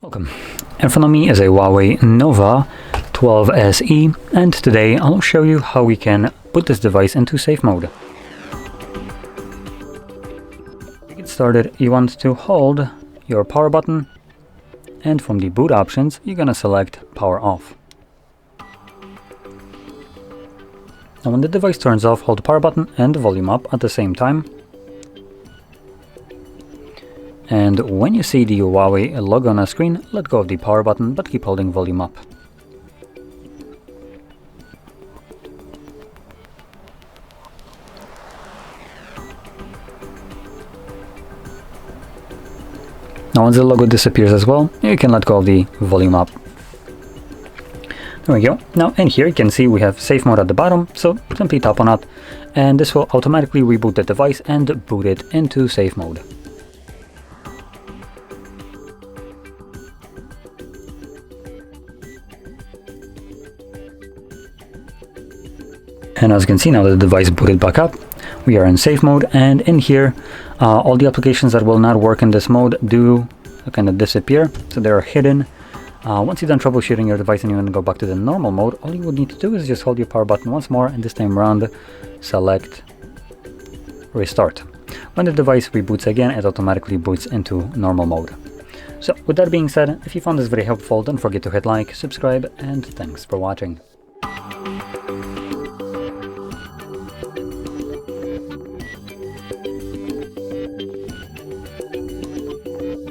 Welcome. In front of me is a Huawei Nova 12 SE, and today I'll show you how we can put this device into safe mode. To get started, you want to hold your power button, and from the boot options you're gonna select power off. Now when the device turns off, hold the power button and the volume up at the same time. And when you see the Huawei logo on the screen, let go of the power button but keep holding volume up. Now once the logo disappears as well, you can let go of the volume up. There we go. Now in here you can see we have safe mode at the bottom, so simply tap on it and this will automatically reboot the device and boot it into safe mode. And as you can see, now that the device booted back up, we are in safe mode, and in here all the applications that will not work in this mode do kind of disappear, so they're hidden. Once you're done troubleshooting your device and you want to go back to the normal mode, all you would need to do is just hold your power button once more, and this time around select restart. When the device reboots again, it automatically boots into normal mode. So with that being said, if you found this very helpful, don't forget to hit like, subscribe, and thanks for watching.